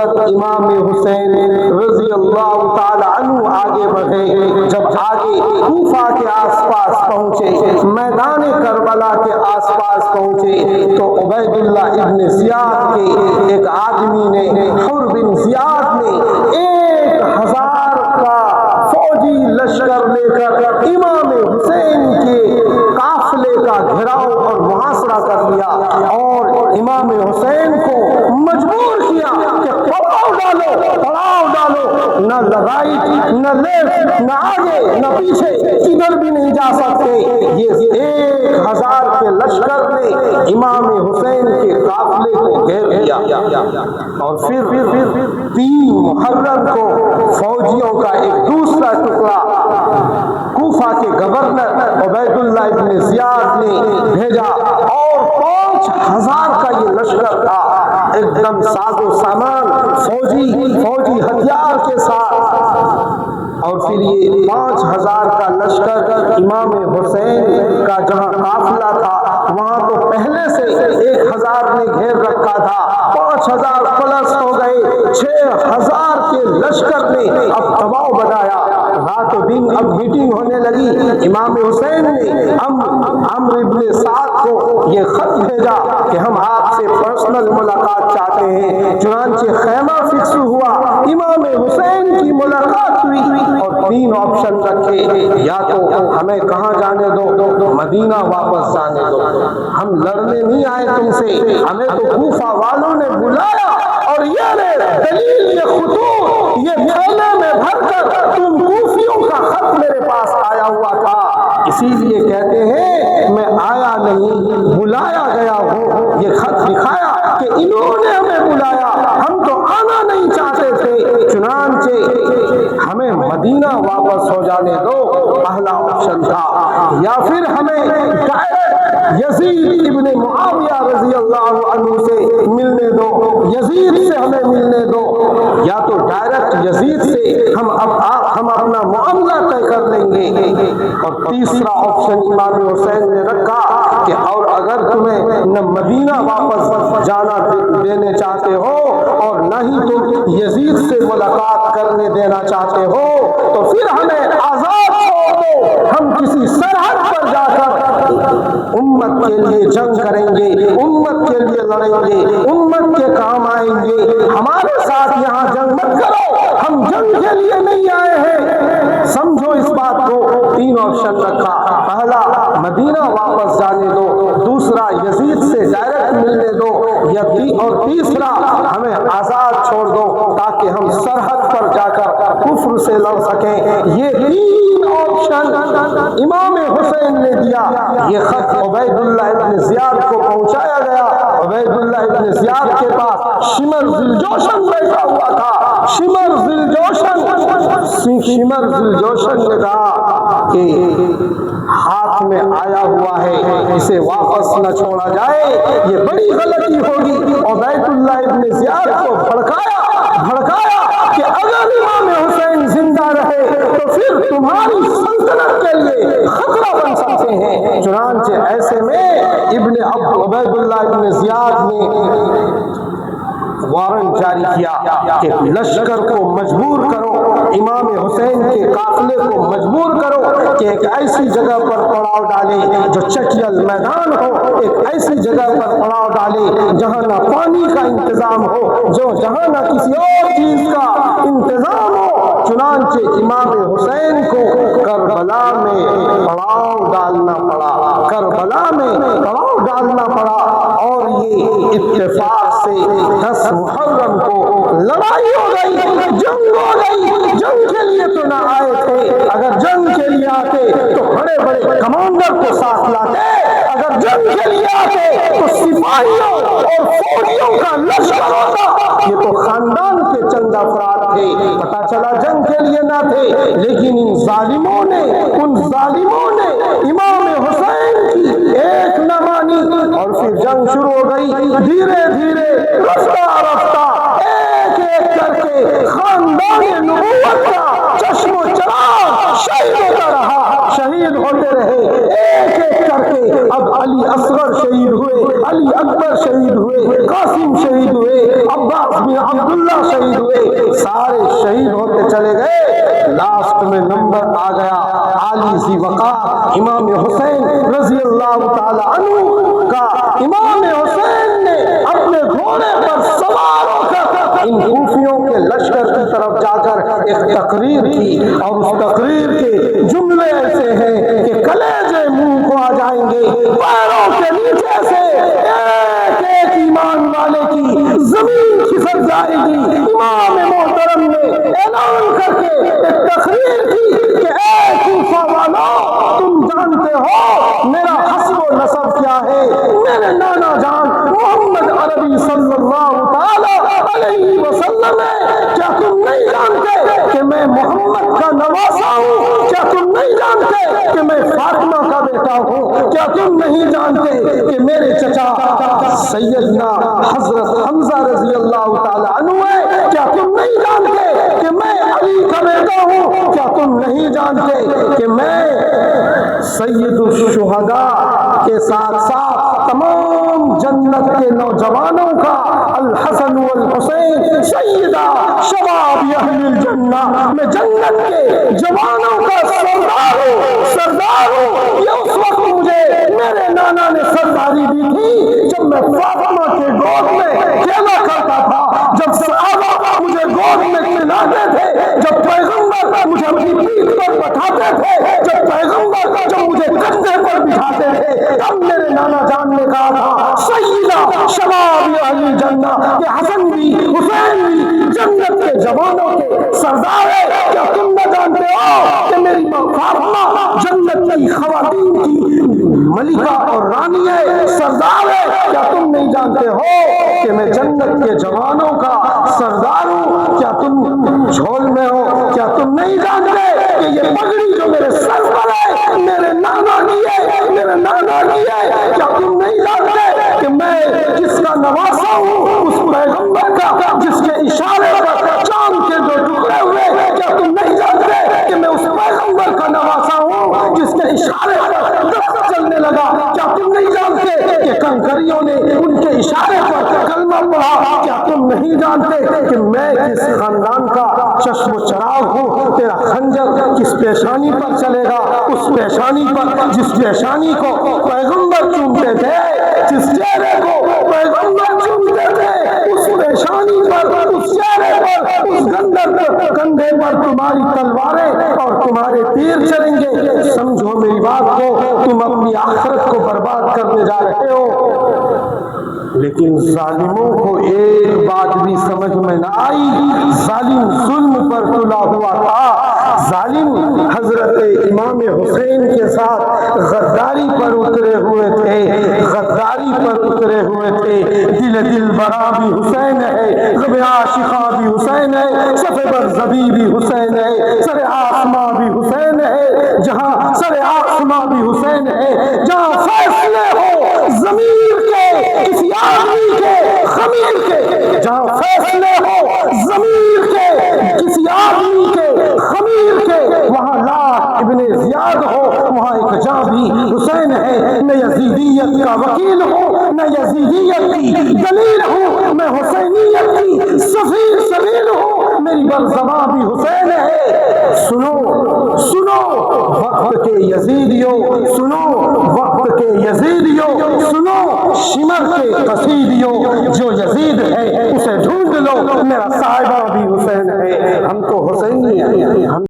حضرت امام حسین رضی اللہ تعالی عنہ آگے بڑھے. جب آگے کوفہ کے آس پاس پہنچے، میدان کربلا کے آس پاس پہنچے، تو عبید اللہ ابن زیاد کے ایک آدمی نے، حر بن زیاد نے 1000 کا فوجی لشکر لے کر امام حسین کے قافلے کا گھیراؤ اور محاصرہ کر لیا اور امام حسین کو مجبور کیا کہ پڑاؤ ڈالو، نہ لڑائی، نہ لیفٹ، نہ آگے نہ پیچھے، کدھر بھی نہیں جا سکتے. یہ 1000 کے لشکر نے امام حسین کے قافلے کو گھیر لیا. اور پھر 3 محرم کو فوجیوں کا ایک دوسرا ٹکڑا کوفہ کے گورنر عبید اللہ ابن زیاد نے بھیجا اور 5000 کا یہ لشکر تھا، ایک دم ساز و سامان، فوجی ہتھیار کے ساتھ. اور پھر یہ 5000 کا لشکر امام حسین کا جہاں قافلہ تھا وہاں تو پہلے سے 1000 نے گھیر رکھا تھا، 5000 پلس ہو گئے، 6000 کے لشکر نے اب دباؤ بنایا. رات و دن اب میٹنگ ہونے لگی. امام حسین نے عمرو ابن سعد کو یہ خط بھیجا کہ ہم آپ سے پرسنل ملاقات چاہتے ہیں. چنانچہ خیمہ فکس ہوا، امام حسین کی ملاقات ہوئی اور 3 آپشن رکھے، یا تو ہمیں کہاں جانے دو، مدینہ واپس جانے دو، ہم لڑنے نہیں آئے تم سے، ہمیں تو کوفہ والوں نے بلایا اور یہ دلیل، یہ خطوط، یہ تھیلے میں بھر کر تم کوفیوں کا خط میرے پاس آیا ہوا تھا، اسی لیے کہتے ہیں میں آیا نہیں بلایا گیا ہوں. یہ خط دکھایا کہ انہوں نے ہمیں بلایا، ہم تو آنا نہیں چاہتے تھے، چنانچہ ہمیں مدینہ واپس ہو جانے دو، پہلا آپشن تھا. یا پھر ہمیں ڈائریکٹ یزید ابن معاویہ رضی اللہ عنہ سے ملنے دو، یزید سے ہمیں ملنے دو، یا تو ڈائریکٹ یزید سے ہم اپنا معاملہ طے کر لیں گے. اور تیسرا آپشن امام حسین نے رکھا کہ اور اگر تمہیں نہ مدینہ واپس جانا دینے چاہتے ہو اور نہ ہی تم یزید سے ملاقات کرنے دینا چاہتے ہو تو پھر ہمیں آزاد چھوڑ دو، ہم کسی سرحد پر جا کر امت کے لیے جنگ کریں گے، امت کے لیے لڑیں گے، امت کے کام آئیں گے، ہمارے ساتھ یہاں جنگ مت کرو، ہم جنگ کے لیے نہیں آئے ہیں. سمجھو اس بات کو. 3 آپشن رکھا، پہلا مدینہ واپس جانے دو، دوسرا یزید سے ڈائریکٹ ملنے دو، اور تیسرا ہمیں آزاد چھوڑ دو تاکہ ہم سرحد پر جا کر کفر سے لڑ سکیں. یہ 3 آپشن امام حسین نے دیا. یہ خط عبید اللہ ابن زیاد کو پہنچایا گیا. عبید اللہ ابن زیاد کے پاس شمر ذوالجوشن بیٹھا ہوا تھا. شمر ذوالجوشن نے کہا کہ ہاتھ میں آیا ہوا ہے، اسے واپس نہ چھوڑا جائے، یہ بڑی غلطی ہوگی. عبید اللہ ابن زیاد کو بھڑکایا کہ اگر امام حسین زندہ رہے تو پھر تمہاری سلطنت کے لیے خطرہ بن سکتے ہیں. چنانچہ ایسے میں عبید اللہ ابن زیاد نے وارنٹ جاری کیا کہ لشکر کو مجبور کرو، امام حسین کے قافلے کو مجبور کرو کہ ایک ایسی جگہ پر پڑاؤ ڈالے جو چٹیل میدان ہو، ایک ایسی جگہ پر پڑاؤ ڈالے جہاں نہ پانی کا انتظام ہو، جہاں نہ کسی اور چیز کا انتظام ہو. چنانچہ امام حسین کو کربلا میں پڑاؤ ڈالنا پڑا اور یہ اتفاق سے 10 محرم کو لڑائی ہو گئی، جنگ ہو گئی. جنگ کے لیے تو نہ آئے تھے، اگر جنگ کے لیے آتے تو بڑے بڑے کمانڈر کو ساتھ لاتے، اگر جنگ کے لیے آتے تو سپاہیوں اور فوجیوں کا لشکر ہوتا. یہ تو خاندان کے چند افراد تھے، پتہ چلا جنگ کے لیے نہ تھے، لیکن ان ظالموں نے امام حسین کی ایک نہ مانی اور پھر جنگ شروع ہو گئی. دھیرے دھیرے رفتہ ایک کر کے خاندان نبوت کا چشم و چراغ شہید ہوتا رہا، شہید ہوتے رہے. ایک کر کے اب علی اصغر شہید ہوئے، علی اکبر شہید ہوئے، قاسم شہید ہوئے، عباس بن عبداللہ شہید ہوئے، سارے شہید ہوتے چلے گئے، لاسٹ میں نمبر آ گیا علی ذی وقار امام حسین رضی اللہ تعالی عنہ کا۔ امام حسین نے اپنے گھوڑے پر سوار ہو کر ان کوفیوں کے لشکر کی طرف جا کر ایک تقریر کی، اور اس تقریر کے جملے ایسے ہیں کہ کلیجے منہ کو آ جائیں گے، پیروں کے نیچے سے ایک ایک ایمان والے کی زمین کھسک جائے گی۔ امام محترم نے اعلان کر کے ایک تقریر کی کہ اے کوفہ والو، تم جانتے ہو میرا حسب و نسب کیا ہے، میرے نانا جان محمد عربی صلی اللہ تعالی علیہ وسلم ہے، کیا تم نہیں جانتے کہ میں محمد کا نواسا ہوں؟ کیا تم نہیں جانتے کہ میں فاطمہ کا بیٹا ہوں؟ کیا تم نہیں جانتے کہ میرے چچا سیدنا حضرت حمزہ رضی اللہ تعالی عنہ ہے؟ کیا تم نہیں جانتے کہ میں علی کا بیٹا ہوں؟ کیا تم نہیں جانتے کہ میں سید الشہداء کے ساتھ ساتھ تمام جنت کے نوجوانوں کا الحسن والحسین سیدہ شباب اہل الجنہ، میں جنت کے جوانوں کا سردار ہوں۔ یہ اس وقت مجھے میرے نانا نے سرداری دی تھی جب میں فاطمہ کے گود میں کھیلا کرتا تھا، جب صحابہ مجھے گود میں کھلاتے تھے، جب پیغمبر مجھے اپنی پیٹھ پر بٹھاتے تھے، جب پیغمبر جب مجھے کندھے پر بٹھاتے تھے، تب میرے نانا جان نے کہا تھا سیدہ شباب اہل الجنہ، کہ حسن بھی حسین بھی جنت کے جوانوں کے سردار ہے۔ کیا تم نہ جانتے ہو کہ میری ماں فاطمہ جنت کی خواتین کی ملکہ اور رانی ہے، سردار ہے؟ کیا تم نہیں جانتے ہو کہ میں جنت کے جوانوں کا سردار ہوں؟ کیا تم جھول میں ہو؟ کیا تم نہیں جانتے کہ یہ پگڑی جو میرے سر پر ہے میرے نانا کی ہے، میرے نانا کی ہے؟ کیا تم نہیں جانتے کہ میں جس کا نواسا ہوں اس پیغمبر کا جس کے اشارے پر چاند کے دو ٹکڑے ہوئے؟ کیا تم نہیں جانتے کہ میں اس پیغمبر کا نواسا ہوں جس کے اشارے پر درخت چلنے لگا؟ کیا تم نہیں جانتے کہ کنکریوں نے ان کے اشارے پر کلمہ پڑھا؟ کیا تم نہیں جانتے کہ میں کس خاندان کا چشم و چراغ ہوں؟ تیرا خنجر کس پیشانی پر چلے گا؟ اس پیشانی پر جس پیشانی کو پیغمبر چومتے تھے، جس چہرے کو پیغمبر چومتے تھے، اس پیشانی پر، اس چہرے پر، اس کندھے پر تمہاری تلواریں اور تمہارے تیر چلیں گے۔ سمجھو میری بات کو، تم اپنی آخرت کو برباد کرنے جا رہے ہو۔ لیکن ظالموں کو ایک بات بھی سمجھ میں نہ آئی، ظالم ظلم پر تلا ہوا تھا، ظالم حضرت امام حسین کے ساتھ غداری پر اترے ہوئے تھے، غداری پر اترے ہوئے تھے۔ دل برا بھی حسین ہے، غم عاشقاں بھی حسین ہے، صف برزبی بھی حسین ہے، سر آسماں بھی حسین ہے، جہاں سر آسماں بھی حسین ہے، جہاں فیصلے ہو ضمیر کے کسی آدمی کے خمیر کے، جہاں فیصلے ہو ضمیر کے کسی آدمی کے خمیر کے، وہاں لاٹ ابن زیاد ہو، وہاں ایک جاں بھی حسین ہے۔ میں یزیدیت کا وکیل ہوں، میں یزیدیت کی دلیل ہوں، میں حسینیت کی سفیر سبیل ہوں، میری برزباں بھی حسین ہے۔ سنو سنو وقت کے یزیدیوں، سنو وقت کے یزیدیوں، سنو شمر کے قصیدیوں، جو یزید ہے اسے ڈھونڈ لو، میرا صاحبہ بھی حسین ہے۔ ہم تو حسینی ہیں، ہم